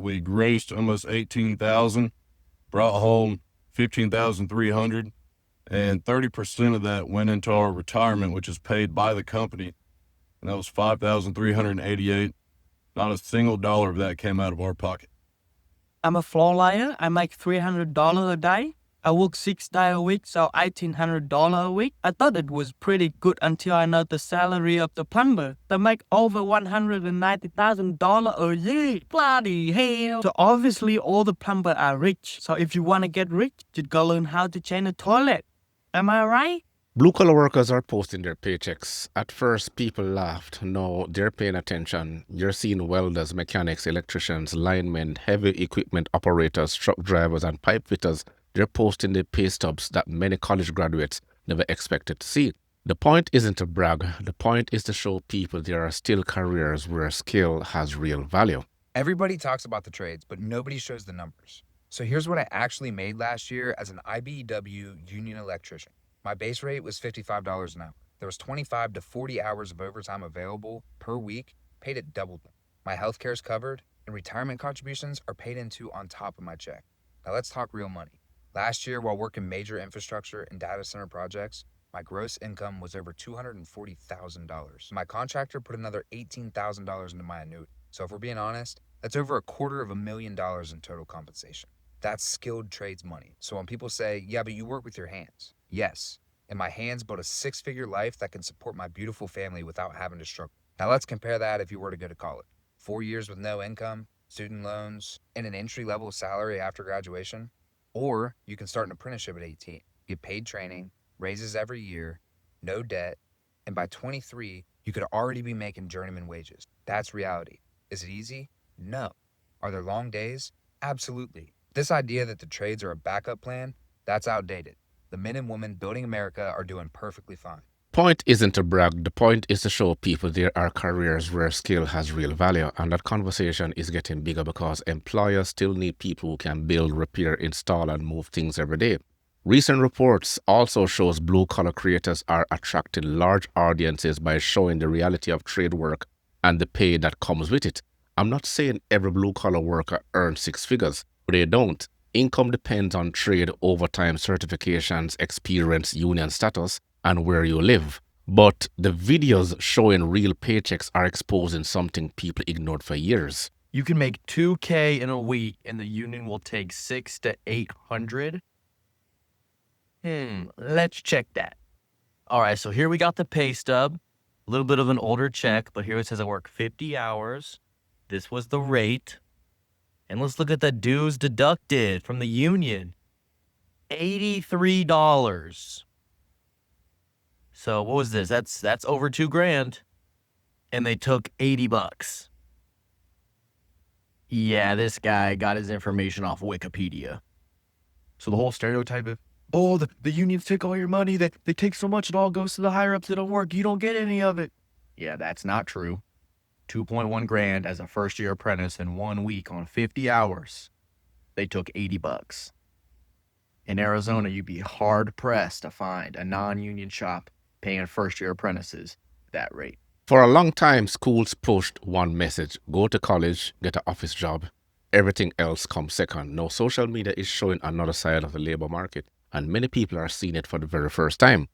We grossed almost 18,000, brought home 15,300, and 30% of that went into our retirement, which is paid by the company. And that was 5,388. Not a single dollar of that came out of our pocket. I'm a floor layer. I make $300 a day. I work 6 days a week, so $1,800 a week. I thought it was pretty good until I know the salary of the plumber. They make over $190,000 a year. Bloody hell. So obviously all the plumbers are rich. So if you want to get rich, you go learn how to change a toilet. Am I right? Blue-collar workers are posting their paychecks. At first, people laughed. No, they're paying attention. You're seeing welders, mechanics, electricians, linemen, heavy equipment operators, truck drivers, and pipe fitters. They're posting the pay stubs that many college graduates never expected to see. The point isn't to brag. The point is to show people there are still careers where skill has real value. Everybody talks about the trades, but nobody shows the numbers. So here's what I actually made last year as an IBEW union electrician. My base rate was $55 an hour. There was 25 to 40 hours of overtime available per week, paid at double. My healthcare is covered, and retirement contributions are paid into on top of my check. Now let's talk real money. Last year, while working major infrastructure and data center projects, my gross income was over $240,000. My contractor put another $18,000 into my annuity. So if we're being honest, that's over $250,000 in total compensation. That's skilled trades money. So when people say, yeah, but you work with your hands. Yes, and my hands built a 6-figure life that can support my beautiful family without having to struggle. Now let's compare that if you were to go to college. 4 years with no income, student loans, and an entry-level salary after graduation. Or you can start an apprenticeship at 18, get paid training, raises every year, no debt, and by 23, you could already be making journeyman wages. That's reality. Is it easy? No. Are there long days? Absolutely. This idea that the trades are a backup plan, that's outdated. The men and women building America are doing perfectly fine. Point isn't to brag. The point is to show people there are careers where skill has real value. And that conversation is getting bigger because employers still need people who can build, repair, install, and move things every day. Recent reports also shows blue-collar creators are attracting large audiences by showing the reality of trade work and the pay that comes with it. I'm not saying every blue-collar worker earns 6 figures, but they don't. Income depends on trade, overtime, certifications, experience, union status, and where you live. But the videos showing real paychecks are exposing something people ignored for years. You can make $2K in a week, and the union will take $600 to $800. Let's check that. All right, so here we got the pay stub. A little bit of an older check, but here it says I work 50 hours. This was the rate. And let's look at the dues deducted from the union. $83. So what was this? That's over $2,000. And they took $80. Yeah, this guy got his information off Wikipedia. So the whole stereotype of, oh, the unions take all your money, they take so much, it all goes to the higher ups, they don't work, you don't get any of it. Yeah, that's not true. 2.1 grand as a first-year apprentice in 1 week on 50 hours. They took $80. In Arizona, you'd be hard-pressed to find a non-union shop paying first-year apprentices that rate. For a long time, schools pushed one message: go to college, get an office job. Everything else comes second. Now, social media is showing another side of the labor market, and many people are seeing it for the very first time.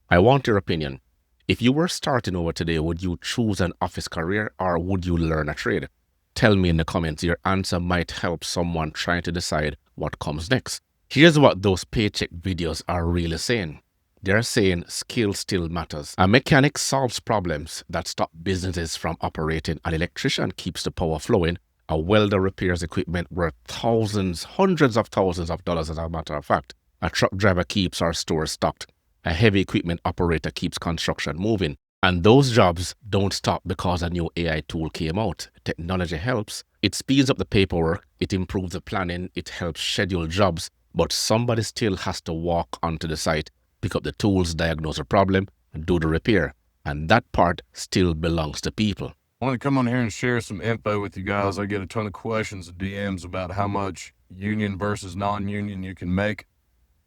I want your opinion. If you were starting over today, would you choose an office career or would you learn a trade? Tell me in the comments. Your answer might help someone trying to decide what comes next. Here's what those paycheck videos are really saying. They're saying skill still matters. A mechanic solves problems that stop businesses from operating. An electrician keeps the power flowing. A welder repairs equipment worth thousands, hundreds of thousands of dollars as a matter of fact. A truck driver keeps our stores stocked. A heavy equipment operator keeps construction moving. And those jobs don't stop because a new AI tool came out. Technology helps. It speeds up the paperwork. It improves the planning. It helps schedule jobs. But somebody still has to walk onto the site, pick up the tools, diagnose a problem, and do the repair. And that part still belongs to people. I want to come on here and share some info with you guys. I get a ton of questions and DMs about how much union versus non-union you can make.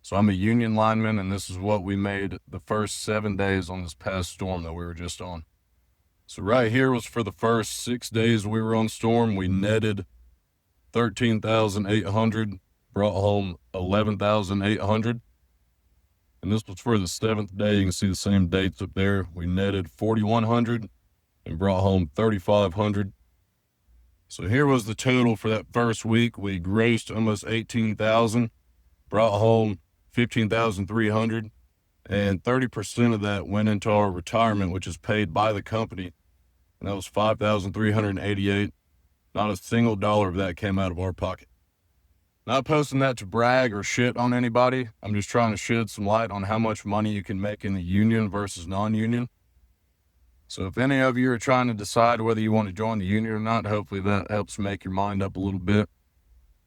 So I'm a union lineman, and this is what we made the first 7 days on this past storm that we were just on. So right here was for the first 6 days we were on storm. We netted 13,800, brought home 11,800. And this was for the 7th day. You can see the same dates up there. We netted 4,100 and brought home 3,500. So here was the total for that first week. We grossed almost 18,000, brought home 15,300, and 30% of that went into our retirement, which is paid by the company. And that was 5,388. Not a single dollar of that came out of our pocket. Not posting that to brag or shit on anybody. I'm just trying to shed some light on how much money you can make in the union versus non-union. So if any of you are trying to decide whether you want to join the union or not, hopefully that helps make your mind up a little bit.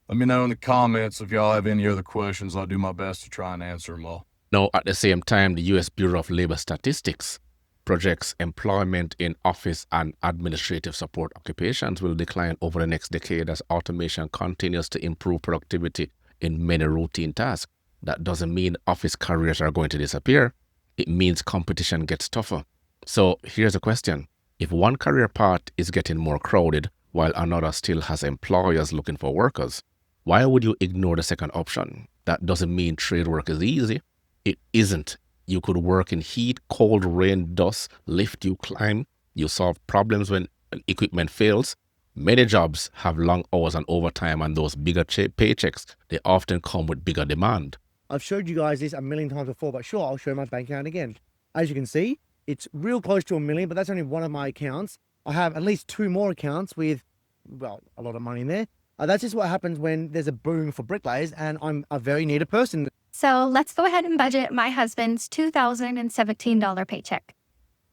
Let me know in the comments if y'all have any other questions. I'll do my best to try and answer them all. Now, at the same time, the U.S. Bureau of Labor Statistics projects employment in office and administrative support occupations will decline over the next decade as automation continues to improve productivity in many routine tasks. That doesn't mean office careers are going to disappear. It means competition gets tougher. So here's a question. If one career path is getting more crowded while another still has employers looking for workers, why would you ignore the second option? That doesn't mean trade work is easy. It isn't. You could work in heat, cold, rain, dust, lift, you climb. You solve problems when equipment fails. Many jobs have long hours and overtime, and those bigger paychecks, they often come with bigger demand. I've showed you guys this a million times before, but sure, I'll show my bank account again. As you can see, it's real close to $1 million, but that's only one of my accounts. I have at least 2 more accounts with, well, a lot of money in there. That's just what happens when there's a boom for bricklayers, and I'm a very needed person. So let's go ahead and budget my husband's $2,017 paycheck.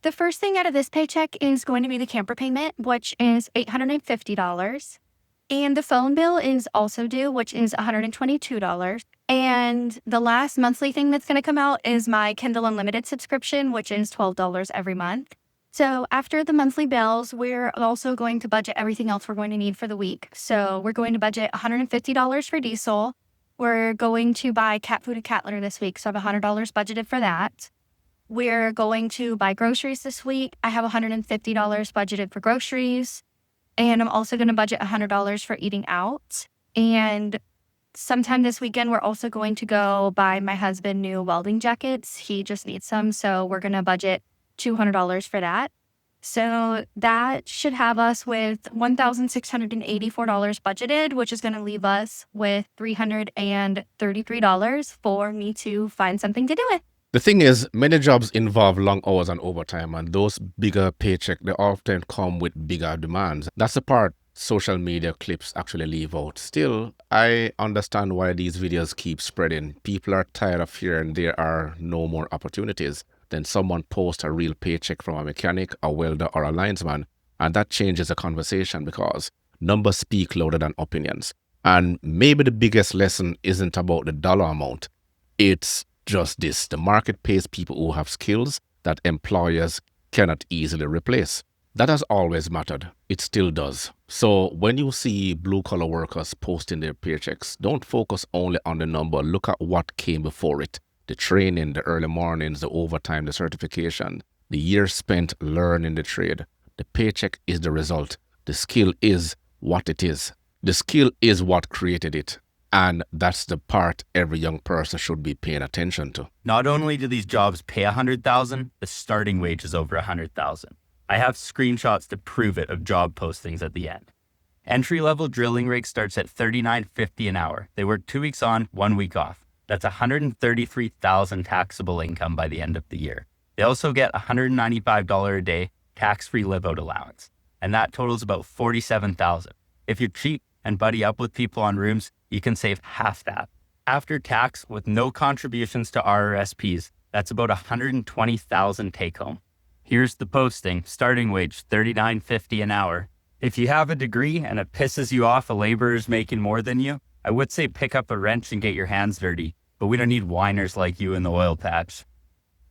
The first thing out of this paycheck is going to be the camper payment, which is $850. And the phone bill is also due, which is $122. And the last monthly thing that's going to come out is my Kindle Unlimited subscription, which is $12 every month. So after the monthly bills, we're also going to budget everything else we're going to need for the week. So we're going to budget $150 for diesel. We're going to buy cat food and cat litter this week, so I have $100 budgeted for that. We're going to buy groceries this week. I have $150 budgeted for groceries. And I'm also going to budget $100 for eating out. And sometime this weekend, we're also going to go buy my husband new welding jackets. He just needs some, so we're going to budget $200 for that. So that should have us with $1,684 budgeted, which is going to leave us with $333 for me to find something to do with. The thing is, many jobs involve long hours and overtime, and those bigger paychecks, they often come with bigger demands. That's the part social media clips actually leave out. Still, I understand why these videos keep spreading. People are tired of hearing there are no more opportunities. Then someone posts a real paycheck from a mechanic, a welder, or a linesman, and that changes the conversation because numbers speak louder than opinions. And maybe the biggest lesson isn't about the dollar amount. It's just this. The market pays people who have skills that employers cannot easily replace. That has always mattered. It still does. So when you see blue-collar workers posting their paychecks, don't focus only on the number. Look at what came before it. The training, the early mornings, the overtime, the certification, the years spent learning the trade. The paycheck is the result. The skill is what it is. The skill is what created it. And that's the part every young person should be paying attention to. Not only do these jobs pay $100,000, the starting wage is over $100,000. I have screenshots to prove it of job postings at the end. Entry-level drilling rig starts at $39.50 an hour. They work 2 weeks on, 1 week off. That's $133,000 taxable income by the end of the year. They also get $195 a day tax-free live-out allowance, and that totals about $47,000. If you're cheap and buddy up with people on rooms, you can save half that. After tax, with no contributions to RRSPs, that's about $120,000 take-home. Here's the posting. Starting wage, $39.50 an hour. If you have a degree and it pisses you off a laborer's making more than you, I would say pick up a wrench and get your hands dirty, but we don't need whiners like you in the oil patch.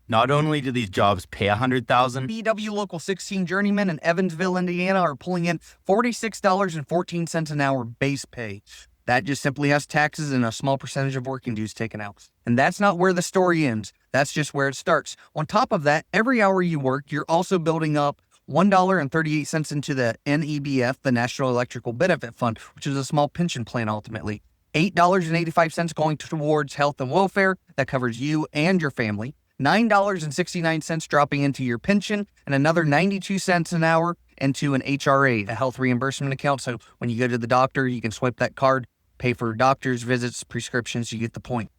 Not only do these jobs pay $100,000, BW Local 16 journeymen in Evansville, Indiana are pulling in $46.14 an hour base pay. That just simply has taxes and a small percentage of working dues taken out. And that's not where the story ends. That's just where it starts. On top of that, every hour you work, you're also building up $1.38 into the NEBF, the National Electrical Benefit Fund, which is a small pension plan ultimately. $8.85 going towards health and welfare that covers you and your family. $9.69 dropping into your pension, and another 92 cents an hour into an HRA, a health reimbursement account. So when you go to the doctor, you can swipe that card, pay for doctors, visits, prescriptions. You get the point.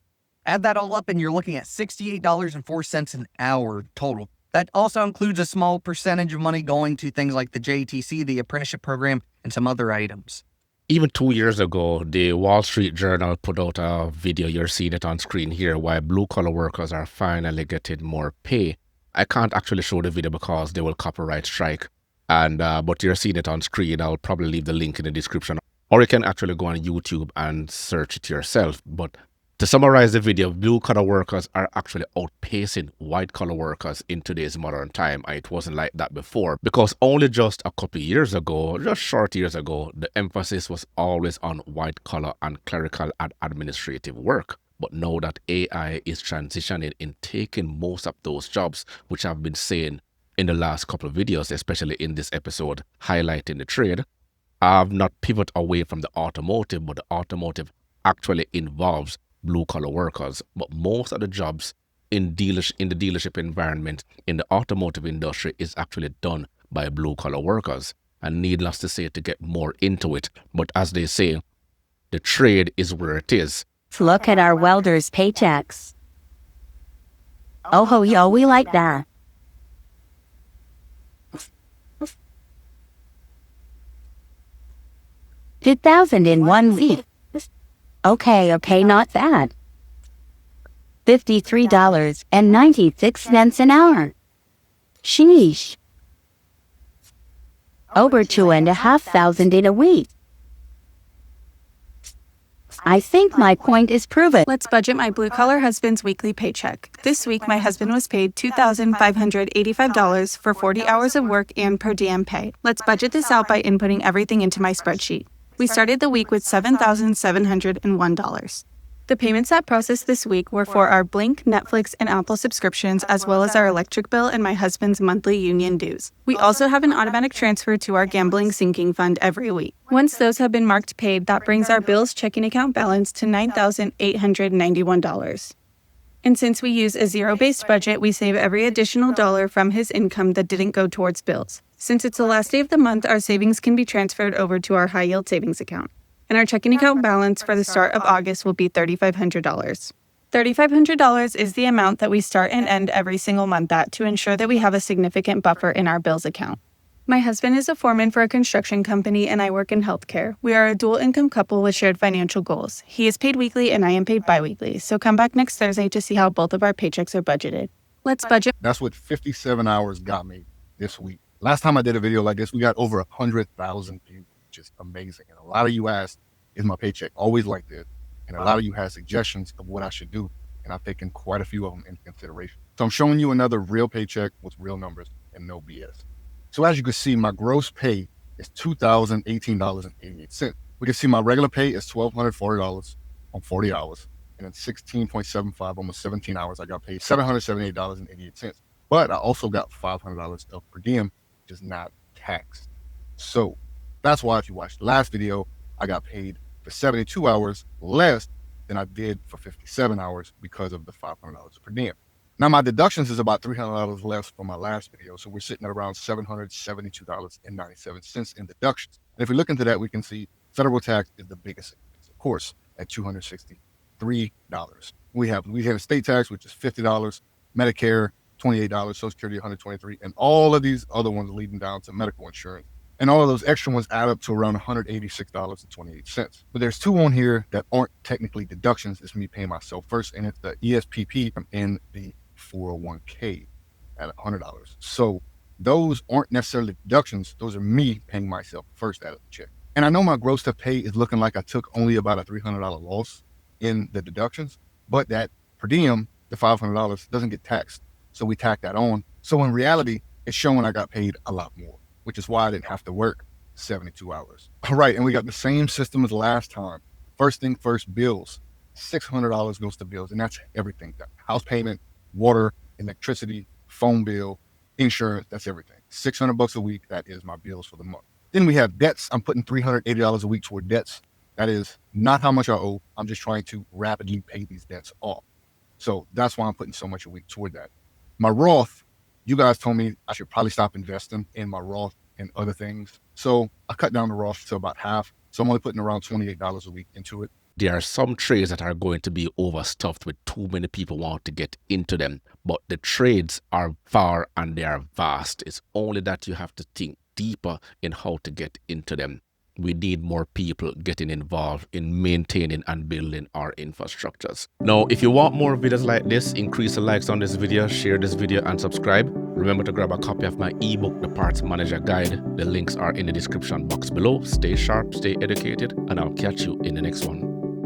Add that all up, and you're looking at $68.04 an hour total. That also includes a small percentage of money going to things like the JTC, the apprenticeship program, and some other items. Even 2 years ago, the Wall Street Journal put out a video, you're seeing it on screen here, why blue-collar workers are finally getting more pay. I can't actually show the video because they will copyright strike. But you're seeing it on screen. I'll probably leave the link in the description. Or you can actually go on YouTube and search it yourself. But to summarize the video, blue-collar workers are actually outpacing white-collar workers in today's modern time. And it wasn't like that before, because only just a couple of years ago, just short years ago, the emphasis was always on white-collar and clerical and administrative work. But now that AI is transitioning in taking most of those jobs, which I've been saying in the last couple of videos, especially in this episode highlighting the trade, I've not pivoted away from the automotive, but the automotive actually involves blue-collar workers. But most of the jobs in the dealership environment, in the automotive industry, is actually done by blue-collar workers. And needless to say, to get more into it, but as they say, the trade is where it is. Look at our welders' paychecks. Oh ho yo, we like that. $2,000 in 1 week. Okay, not bad. $53.96 an hour. Sheesh. Over $2,500 in a week. I think my point is proven. Let's budget my blue-collar husband's weekly paycheck. This week, my husband was paid $2,585 for 40 hours of work and per diem pay. Let's budget this out by inputting everything into my spreadsheet. We started the week with $7,701. The payments that processed this week were for our Blink, Netflix, and Apple subscriptions, as well as our electric bill and my husband's monthly union dues. We also have an automatic transfer to our gambling sinking fund every week. Once those have been marked paid, that brings our bill's checking account balance to $9,891. And since we use a zero-based budget, we save every additional dollar from his income that didn't go towards bills. Since it's the last day of the month, our savings can be transferred over to our high-yield savings account. And our checking account balance for the start of August will be $3,500. $3,500 is the amount that we start and end every single month at to ensure that we have a significant buffer in our bills account. My husband is a foreman for a construction company and I work in healthcare. We are a dual income couple with shared financial goals. He is paid weekly and I am paid biweekly. So come back next Thursday to see how both of our paychecks are budgeted. Let's budget. That's what 57 hours got me this week. Last time I did a video like this, we got over 100,000 views, which is amazing. And a lot of you asked, is my paycheck always like this? And a lot of you had suggestions of what I should do. And I've taken quite a few of them into consideration. So I'm showing you another real paycheck with real numbers and no BS. So as you can see, my gross pay is $2,018.88. We can see my regular pay is $1,240 on 40 hours. And then 16.75, almost 17 hours, I got paid $778.88. But I also got $500 of per diem, which is not taxed. So that's why if you watched the last video, I got paid for 72 hours less than I did for 57 hours because of the $500 per diem. Now my deductions is about $300 less from my last video. So we're sitting at around $772.97 in deductions. And if we look into that, we can see federal tax is the biggest, of course, at $263. We have Louisiana state tax, which is $50, Medicare, $28, Social Security, $123, and all of these other ones leading down to medical insurance. And all of those extra ones add up to around $186.28. But there's two on here that aren't technically deductions. It's me paying myself first, and it's the ESPP and the 401k at $100. So those aren't necessarily deductions. Those are me paying myself first out of the check. And I know my gross to pay is looking like I took only about a $300 loss in the deductions, but that per diem, the $500, doesn't get taxed. So we tack that on. So in reality, it's showing I got paid a lot more, which is why I didn't have to work 72 hours. All right, and we got the same system as last time. First thing first, bills. $600 goes to bills, and that's everything. House payment, water, electricity, phone bill, insurance, that's everything. $600 a week. That is my bills for the month. Then we have debts. I'm putting $380 a week toward debts. That is not how much I owe. I'm just trying to rapidly pay these debts off. So that's why I'm putting so much a week toward that. My Roth, you guys told me I should probably stop investing in my Roth and other things. So I cut down the Roth to about half. So I'm only putting around $28 a week into it. There are some trades that are going to be overstuffed with too many people want to get into them. But the trades are far and they are vast. It's only that you have to think deeper in how to get into them. We need more people getting involved in maintaining and building our infrastructures. Now, if you want more videos like this, increase the likes on this video, share this video, and subscribe. Remember to grab a copy of my ebook, The Parts Manager Guide. The links are in the description box below. Stay sharp, stay educated, and I'll catch you in the next one.